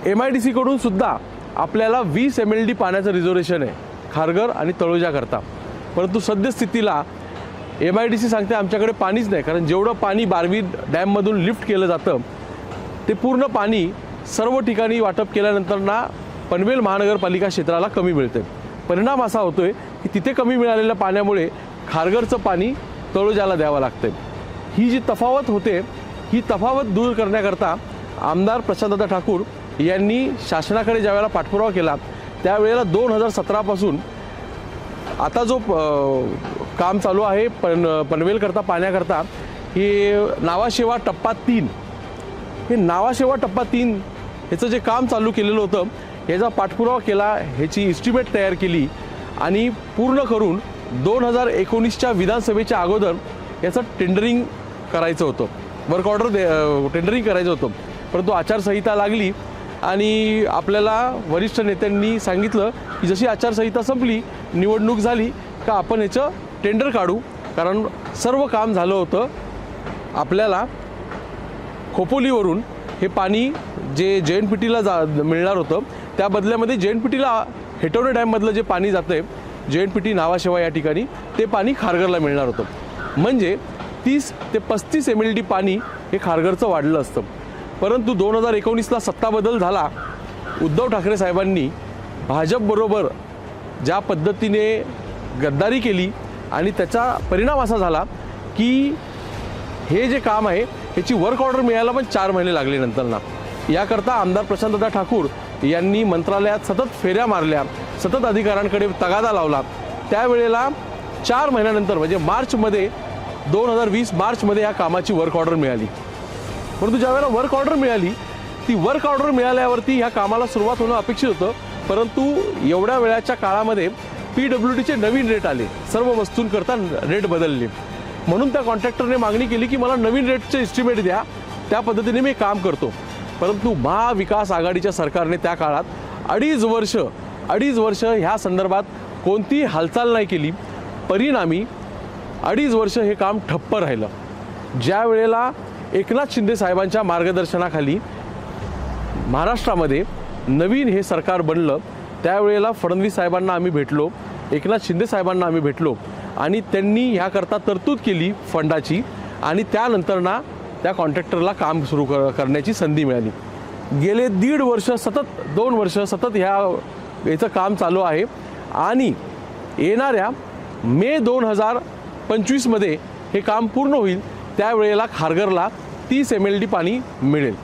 MIDC कडून सुद्धा आपल्याला 20 MLD पाण्याचं रिझर्वेशन आहे खारघर आणि तळोजाकरता, परंतु सद्यस्थितीला MIDC सांगते आमच्याकडे पाणीच नाही, कारण जेवढं पाणी बारवी डॅममधून लिफ्ट केलं जातं ते पूर्ण पाणी सर्व ठिकाणी वाटप केल्यानंतर ना पनवेल महानगरपालिका क्षेत्राला कमी मिळते। परिणाम असा होतोय की तिथे कमी मिळालेल्या पाण्यामुळे खारघरचं पाणी तळोजाला द्यावं लागतं। ही जी तफावत होते, ही तफावत दूर करण्याकरता आमदार प्रशांतदादा ठाकूर यांनी शासनाकडे ज्यावेळेला पाठपुरावा केला त्यावेळेला 2017 पासून आता जो काम चालू आहे पनवेलकरता पाण्याकरता हे नावाशेवा टप्पा 3, हे नावाशेवा टप्पा 3 ह्याचं जे काम चालू केलेलं होतं ह्याचा पाठपुरावा केला, ह्याची इस्टिमेट तयार केली आणि पूर्ण करून 2019च्या विधानसभेच्या अगोदर याचं टेंडरिंग करायचं होतं, वर्क ऑर्डर टेंडरिंग करायचं होतं। परंतु आचारसंहिता लागली आणि आपल्याला वरिष्ठ नेत्यांनी सांगितलं की जशी आचारसंहिता संपली, निवडणूक झाली का आपण याचं टेंडर काढू, कारण सर्व काम झालं होतं। आपल्याला खोपोलीवरून हे पाणी जे JNPTला मिळणार होतं त्या बदल्यामध्ये JNPTला हेटवणे डॅममधलं जे पाणी जातं आहे JNPT नावाशेवा या ठिकाणी, ते पाणी खारघरला मिळणार होतं। म्हणजे 30 ते 35 MLD पाणी हे खारघरचं वाढलं असतं। परंतु 2019ला सत्ता बदल झाला, उद्धव ठाकरे साहेबांनी भाजपबरोबर ज्या पद्धतीने गद्दारी केली आणि त्याचा परिणाम असा झाला की हे जे काम आहे ह्याची वर्क ऑर्डर मिळायला पण 4 महिने लागले नंतर ना। याकरता आमदार प्रशांतदादा ठाकूर यांनी मंत्रालयात सतत फेऱ्या मारल्या, सतत अधिकाऱ्यांकडे तगादा लावला। त्यावेळेला 4 महिन्यानंतर म्हणजे मार्चमध्ये 2020 मार्चमध्ये या कामाची वर्क ऑर्डर मिळाली। परंतु ज्यावेळेला वर्क ऑर्डर मिळाली, ती वर्क ऑर्डर मिळाल्यावरती ह्या कामाला सुरुवात होणं अपेक्षित होतं, परंतु एवढ्या वेळाच्या काळामध्ये PWDचे नवीन रेट आले, सर्व वस्तूंकरता रेट बदलले। म्हणून त्या कॉन्ट्रॅक्टरने मागणी केली की मला नवीन रेटचे एस्टिमेट द्या, त्या पद्धतीने मी काम करतो। परंतु महाविकास आघाडीच्या सरकारने त्या काळात अडीच वर्ष ह्या संदर्भात कोणतीही हालचाल नाही केली। परिणामी 2.5 वर्ष हे काम ठप्प राहिलं। ज्या वेळेला एकनाथ शिंदे साहेबांच्या मार्गदर्शनाखाली महाराष्ट्रामध्ये नवीन हे सरकार बनलं, त्यावेळेला फडणवीस साहेबांना आम्ही भेटलो, एकनाथ शिंदे साहेबांना आम्ही भेटलो आणि त्यांनी ह्याकरता तरतूद केली फंडाची आणि त्यानंतर ना त्या कॉन्ट्रॅक्टरला काम सुरू करण्याची संधी मिळाली। गेले 1.5 वर्ष सतत 2 वर्ष सतत याचं काम चालू आहे आणि येणाऱ्या मे 2025 मध्ये हे काम पूर्ण होईल, त्यावेळेला खारघरला 30 MLD पाणी मिळेल।